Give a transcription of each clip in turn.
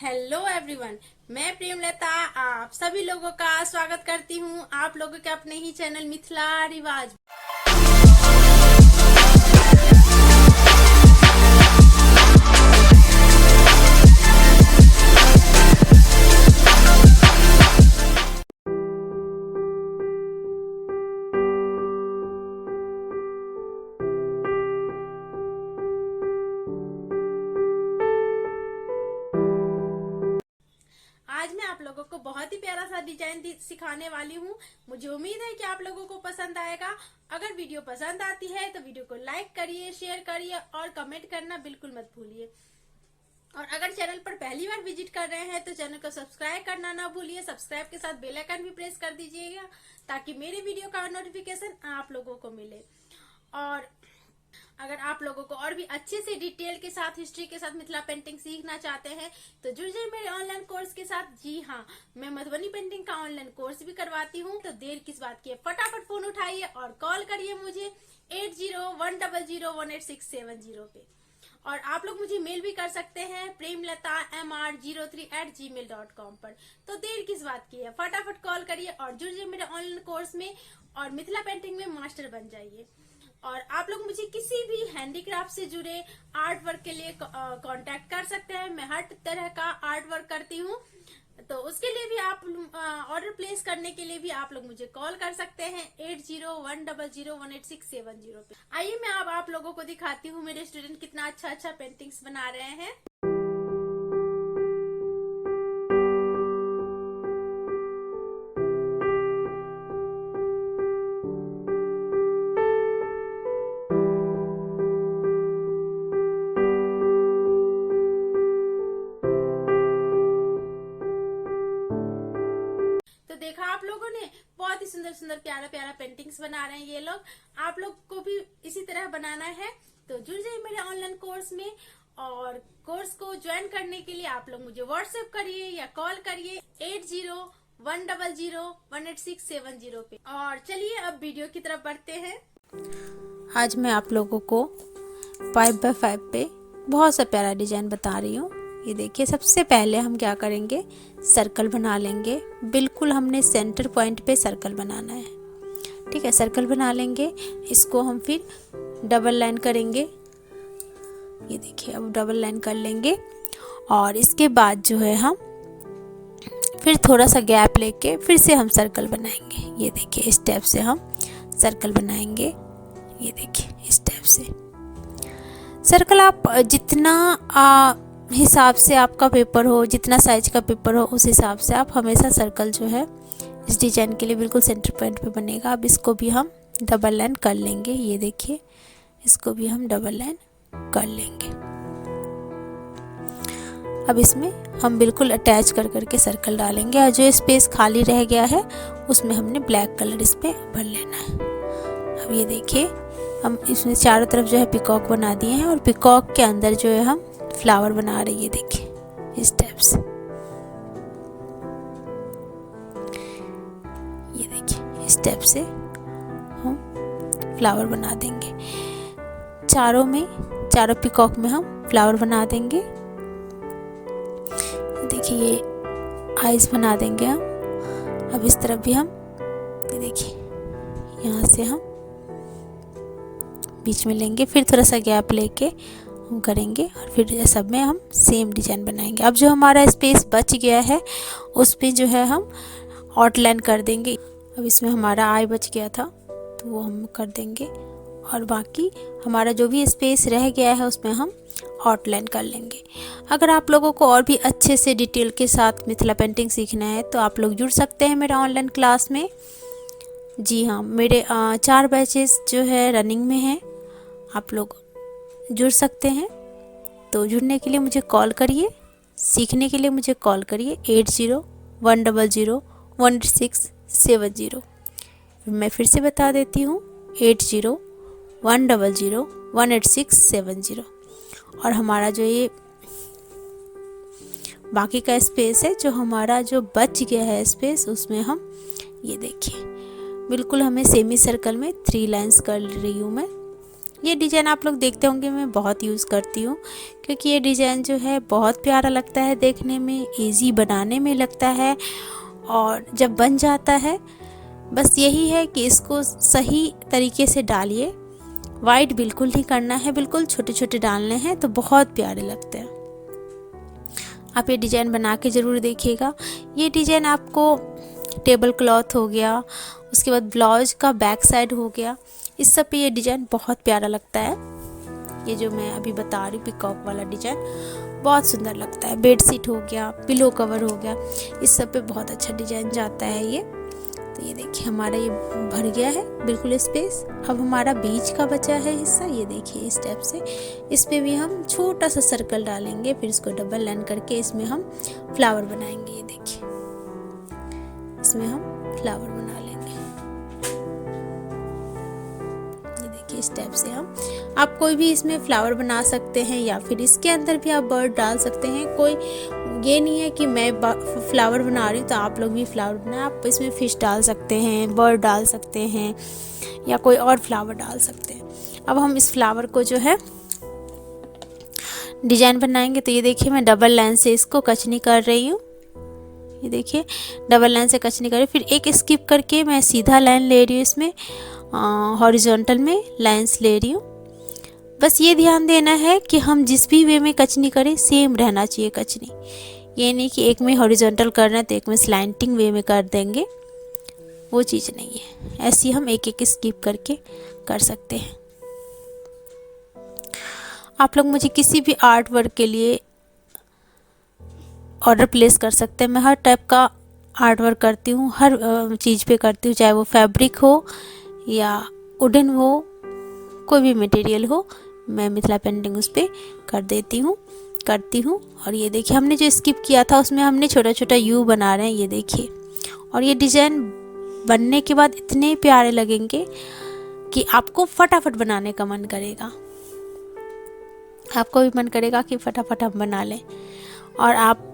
Hello everyone, मैं प्रेमलता आप सभी लोगों का स्वागत करती हूँ आप लोगों के अपने ही चैनल मिथिला रिवाज। आज मैं आप लोगों को बहुत ही प्यारा सा डिजाइन सिखाने वाली हूँ। मुझे उम्मीद है कि आप लोगों को पसंद आएगा। अगर वीडियो पसंद आती है तो वीडियो को लाइक करिए, शेयर करिए और कमेंट करना बिल्कुल मत भूलिए। और अगर चैनल पर पहली बार विजिट कर रहे हैं तो चैनल को सब्सक्राइब करना ना भूलिए। सब्सक्राइब के साथ बेल आइकन भी प्रेस कर दीजिएगा ताकि मेरे वीडियो का नोटिफिकेशन आप लोगों को मिले। और अगर आप लोगों को और भी अच्छे से डिटेल के साथ, हिस्ट्री के साथ मिथिला पेंटिंग सीखना चाहते हैं तो जुड़ जाइए मेरे ऑनलाइन कोर्स के साथ। जी हाँ, मैं मधुबनी पेंटिंग का ऑनलाइन कोर्स भी करवाती हूँ। तो देर किस बात की है, फटाफट फोन उठाइए और कॉल करिए मुझे 8010018670 पे। और आप लोग मुझे मेल भी कर सकते हैं premlata.mr03@gmail.com पर। तो देर किस बात की है, फटाफट कॉल करिए और जुड़ जाइए मेरे ऑनलाइन कोर्स में और मिथिला पेंटिंग में मास्टर बन जाइए। और आप लोग मुझे किसी भी हैंडीक्राफ्ट से जुड़े आर्ट वर्क के लिए कांटेक्ट कर सकते हैं। मैं हर तरह का आर्ट वर्क करती हूँ, तो उसके लिए भी आप ऑर्डर प्लेस करने के लिए भी आप लोग मुझे कॉल कर सकते हैं 8010018670 पे। आइए मैं अब आप लोगों को दिखाती हूँ मेरे स्टूडेंट कितना अच्छा अच्छा पेंटिंग्स बना रहे हैं। तो देखा आप लोगों ने, बहुत ही सुंदर सुंदर प्यारा प्यारा पेंटिंग्स बना रहे हैं ये लोग। आप लोग को भी इसी तरह बनाना है तो जुड़ जाइए मेरे ऑनलाइन कोर्स में। और कोर्स को ज्वाइन करने के लिए आप लोग मुझे व्हाट्सएप करिए या कॉल करिए 8010018670 पे। और चलिए अब वीडियो की तरफ बढ़ते हैं। आज मैं आप लोगों को 5x5 पे बहुत सा प्यारा डिजाइन बता रही हूँ। ये देखिए, सबसे पहले हम क्या करेंगे, सर्कल बना लेंगे। बिल्कुल हमने सेंटर पॉइंट पे सर्कल बनाना है। ठीक है, सर्कल बना लेंगे। इसको हम फिर डबल लाइन करेंगे। ये देखिए, अब डबल लाइन कर लेंगे। और इसके बाद जो है हम फिर थोड़ा सा गैप लेके फिर से हम सर्कल बनाएंगे। ये देखिए, इस टाइप से हम सर्कल बनाएंगे। ये देखिए, इस टाइप से सर्कल आप जितना हिसाब से आपका पेपर हो, जितना साइज का पेपर हो, उस हिसाब से आप हमेशा सर्कल जो है इस डिजाइन के लिए बिल्कुल सेंटर पॉइंट पे बनेगा। अब इसको भी हम डबल लाइन कर लेंगे। ये देखिए, इसको भी हम डबल लाइन कर लेंगे। अब इसमें हम बिल्कुल अटैच कर करके सर्कल डालेंगे और जो स्पेस खाली रह गया है उसमें हमने ब्लैक कलर इस पे भर लेना है। अब ये देखिए, हम इसमें चारों तरफ जो है पिकॉक बना दिए हैं और पिकॉक के अंदर जो है हम फ्लावर बना रही है। देखिए, इस टाइप से। ये देखिए, इस टाइप से हम फ्लावर बना देंगे। चारों पिकॉक में हम फ्लावर बना देंगे। देखिए, ये आइज बना देंगे हम। अब इस तरफ भी हम, ये देखिए, यहाँ से हम बीच में लेंगे, फिर थोड़ा सा गैप लेके हम करेंगे और फिर सब में हम सेम डिजाइन बनाएंगे। अब जो हमारा स्पेस बच गया है उस पे जो है हम आउटलाइन कर देंगे। अब इसमें हमारा आई बच गया था तो वो हम कर देंगे और बाकी हमारा जो भी स्पेस रह गया है उसमें हम आउटलाइन कर लेंगे। अगर आप लोगों को और भी अच्छे से डिटेल के साथ मिथिला पेंटिंग सीखना है तो आप लोग जुड़ सकते हैं मेरा ऑनलाइन क्लास में। जी हाँ, मेरे 4 बैचेस जो है रनिंग में हैं, आप लोग जुड़ सकते हैं। तो जुड़ने के लिए मुझे कॉल करिए, सीखने के लिए मुझे कॉल करिए 8010018670। मैं फिर से बता देती हूँ 8010018670। और हमारा जो ये बाकी का स्पेस है, जो हमारा जो बच गया है स्पेस, उसमें हम ये देखिए बिल्कुल हमें सेमी सर्कल में 3 लाइंस कर रही हूँ मैं। ये डिज़ाइन आप लोग देखते होंगे, मैं बहुत यूज़ करती हूँ क्योंकि ये डिज़ाइन जो है बहुत प्यारा लगता है देखने में, इजी बनाने में लगता है और जब बन जाता है बस यही है कि इसको सही तरीके से डालिए। वाइट बिल्कुल नहीं करना है, बिल्कुल छोटे छोटे डालने हैं तो बहुत प्यारे लगते हैं। आप ये डिज़ाइन बना के ज़रूर देखिएगा। ये डिज़ाइन आपको टेबल क्लॉथ हो गया, उसके बाद ब्लाउज का बैक साइड हो गया, इस सब पे ये डिज़ाइन बहुत प्यारा लगता है। ये जो मैं अभी बता रही हूँ पिकॉक वाला डिज़ाइन बहुत सुंदर लगता है। बेडशीट हो गया, पिलो कवर हो गया, इस सब पे बहुत अच्छा डिज़ाइन जाता है ये। तो ये देखिए हमारा ये भर गया है बिल्कुल स्पेस। अब हमारा बीच का बचा है हिस्सा, ये देखिए इस टाइप से इस पे भी हम छोटा सा सर्कल डालेंगे, फिर इसको डबल लाइन करके इसमें हम फ्लावर बनाएंगे। ये देखिए इसमें हम फ्लावर बना लेंगे। ये देखिए इस टाइप से आप कोई भी इसमें फ्लावर बना सकते हैं या फिर इसके अंदर भी आप बर्ड डाल सकते हैं। कोई ये नहीं है कि मैं फ्लावर बना रही हूँ तो आप लोग भी फ्लावर बनाएं। आप इसमें फिश डाल सकते हैं, बर्ड डाल सकते हैं या कोई और फ्लावर डाल सकते हैं। अब हम इस फ्लावर को जो है डिज़ाइन बनाएंगे। तो ये देखिए मैं डबल लाइन से इसको कचनी कर रही हूँ। ये देखिए डबल लाइन से कचनी कर रही हूँ, फिर एक स्किप करके मैं सीधा लाइन ले रही हूँ, इसमें हॉरिजॉन्टल में लाइंस ले रही हूँ। बस ये ध्यान देना है कि हम जिस भी वे में कचनी करें सेम रहना चाहिए कचनी। ये नहीं कि एक में हॉरिजॉन्टल करना है तो एक में स्लैंटिंग वे में कर देंगे, वो चीज़ नहीं है। ऐसी हम एक एक स्किप करके कर सकते हैं। आप लोग मुझे किसी भी आर्ट वर्क के लिए ऑर्डर प्लेस कर सकते हैं। मैं हर टाइप का आर्ट वर्क करती हूँ, हर चीज़ पे करती हूँ, चाहे वो फैब्रिक हो या वुडन हो, कोई भी मटेरियल हो, मैं मिथिला पेंटिंग उस पर करती हूँ। और ये देखिए हमने जो स्किप किया था उसमें हमने छोटा छोटा यू बना रहे हैं, ये देखिए। और ये डिज़ाइन बनने के बाद इतने प्यारे लगेंगे कि आपको फटाफट बनाने का मन करेगा, आपको भी मन करेगा कि फटाफट हम बना लें। और आप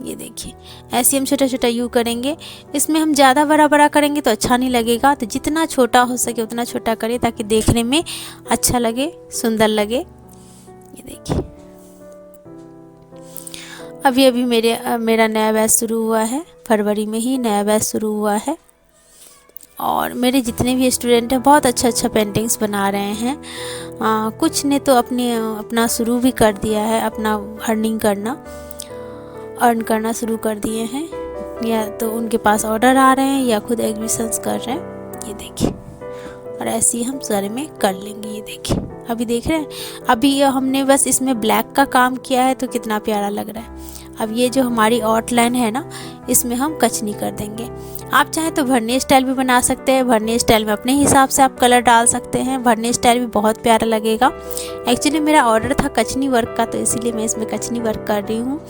ये देखिए ऐसे हम छोटा छोटा यू करेंगे। इसमें हम ज़्यादा बड़ा बड़ा करेंगे तो अच्छा नहीं लगेगा, तो जितना छोटा हो सके उतना छोटा करें ताकि देखने में अच्छा लगे, सुंदर लगे। ये देखिए अभी अभी मेरा नया बैच शुरू हुआ है, फरवरी में ही नया बैच शुरू हुआ है और मेरे जितने भी स्टूडेंट हैं बहुत अच्छा पेंटिंग्स बना रहे हैं। कुछ ने तो अपना शुरू भी कर दिया है, अपना अर्न करना शुरू कर दिए हैं, या तो उनके पास ऑर्डर आ रहे हैं या खुद एग्जीबिशंस कर रहे हैं। ये देखिए और ऐसे ही हम सारे में कर लेंगे। ये देखिए अभी देख रहे हैं, अभी हमने बस इसमें ब्लैक का काम किया है तो कितना प्यारा लग रहा है। अब ये जो हमारी आउटलाइन है ना, इसमें हम कचनी कर देंगे। आप चाहें तो भरने स्टाइल भी बना सकते हैं, भरने स्टाइल में अपने हिसाब से आप कलर डाल सकते हैं, भरने स्टाइल भी बहुत प्यारा लगेगा। एक्चुअली मेरा ऑर्डर था कचनी वर्क का, तो इसीलिए मैं इसमें कचनी वर्क कर रही हूँ।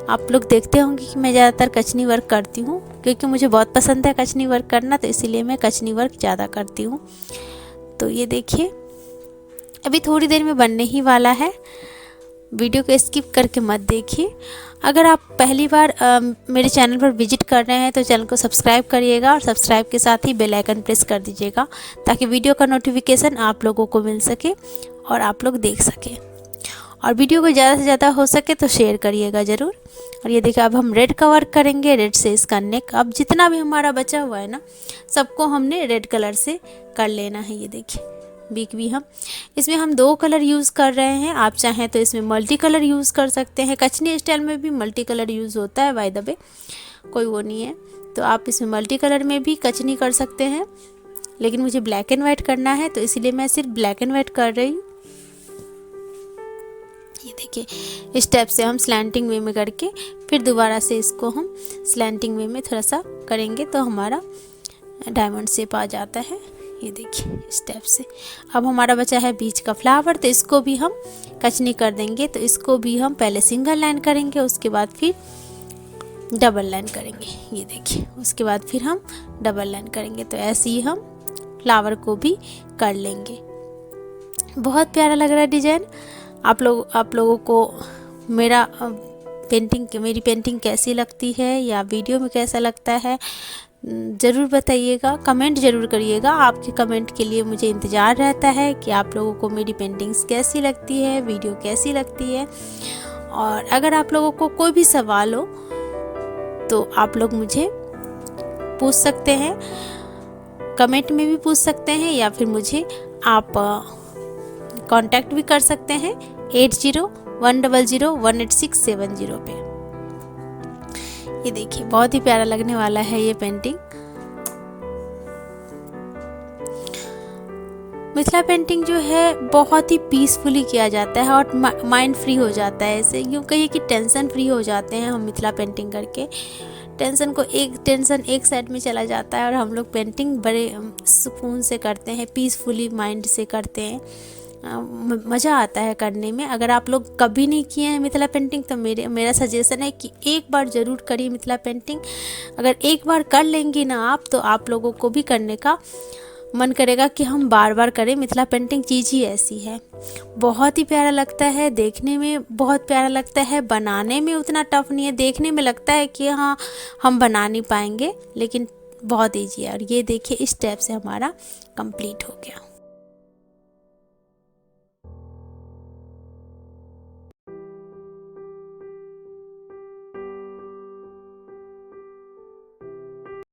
आप लोग देखते होंगे कि मैं ज़्यादातर कचनी वर्क करती हूँ क्योंकि मुझे बहुत पसंद है कचनी वर्क करना, तो इसीलिए मैं कचनी वर्क ज़्यादा करती हूँ। तो ये देखिए अभी थोड़ी देर में बनने ही वाला है, वीडियो को स्किप करके मत देखिए। अगर आप पहली बार मेरे चैनल पर विजिट कर रहे हैं तो चैनल को सब्सक्राइब करिएगा और सब्सक्राइब के साथ ही बेल आइकन प्रेस कर दीजिएगा ताकि वीडियो का नोटिफिकेशन आप लोगों को मिल सके और आप लोग देख सकें। और वीडियो को ज़्यादा से ज़्यादा हो सके तो शेयर करिएगा ज़रूर। और ये देखिए अब हम रेड का वर्क करेंगे, रेड से इसका नेक। अब जितना भी हमारा बचा हुआ है ना, सबको हमने रेड कलर से कर लेना है। ये देखिए बीक भी इसमें हम 2 कलर यूज़ कर रहे हैं। आप चाहें तो इसमें मल्टी कलर यूज़ कर सकते हैं, कचनी स्टाइल में भी मल्टी कलर यूज़ होता है बाय द वे, कोई वो नहीं है। तो आप इसमें मल्टी कलर में भी कचनी कर सकते हैं, लेकिन मुझे ब्लैक एंड वाइट करना है तो इसीलिए मैं सिर्फ ब्लैक एंड वाइट कर रही हूँ। ये देखिए इस टाइप से हम स्लैंटिंग वे में करके फिर दोबारा से इसको हम स्लैंटिंग वे में थोड़ा सा करेंगे तो हमारा डायमंड शेप आ जाता है। ये देखिए इस टाइप से। अब हमारा बचा है बीच का फ्लावर, तो इसको भी हम कचनी कर देंगे। तो इसको भी हम पहले सिंगल लाइन करेंगे, उसके बाद फिर डबल लाइन करेंगे। ये देखिए उसके बाद फिर हम डबल लाइन करेंगे। तो ऐसे ही हम फ्लावर को भी कर लेंगे। बहुत प्यारा लग रहा है डिज़ाइन। आप लोगों को मेरी पेंटिंग कैसी लगती है या वीडियो में कैसा लगता है ज़रूर बताइएगा, कमेंट ज़रूर करिएगा। आपके कमेंट के लिए मुझे इंतज़ार रहता है कि आप लोगों को मेरी पेंटिंग्स कैसी लगती है, वीडियो कैसी लगती है। और अगर आप लोगों को कोई भी सवाल हो तो आप लोग मुझे पूछ सकते हैं, कमेंट में भी पूछ सकते हैं, या फिर मुझे आप कांटेक्ट भी कर सकते हैं 8010018670 पे। ये देखिए बहुत ही प्यारा लगने वाला है ये पेंटिंग। मिथिला पेंटिंग जो है बहुत ही पीसफुली किया जाता है और माइंड फ्री हो जाता है। ऐसे यूँ कहिए कि टेंशन फ्री हो जाते हैं हम मिथिला पेंटिंग करके। टेंशन एक साइड में चला जाता है और हम लोग पेंटिंग बड़े सुकून से करते हैं, पीसफुली माइंड से करते हैं। मज़ा आता है करने में। अगर आप लोग कभी नहीं किए हैं मिथिला पेंटिंग तो मेरा सजेशन है कि एक बार ज़रूर करिए मिथिला पेंटिंग। अगर एक बार कर लेंगे ना आप, तो आप लोगों को भी करने का मन करेगा कि हम बार बार करें। मिथिला पेंटिंग चीज़ ही ऐसी है, बहुत ही प्यारा लगता है, देखने में बहुत प्यारा लगता है, बनाने में उतना टफ नहीं है। देखने में लगता है कि हाँ हम बना नहीं पाएंगे, लेकिन बहुत ईजी है। और ये देखिए इस स्टेप से हमारा कंप्लीट हो गया।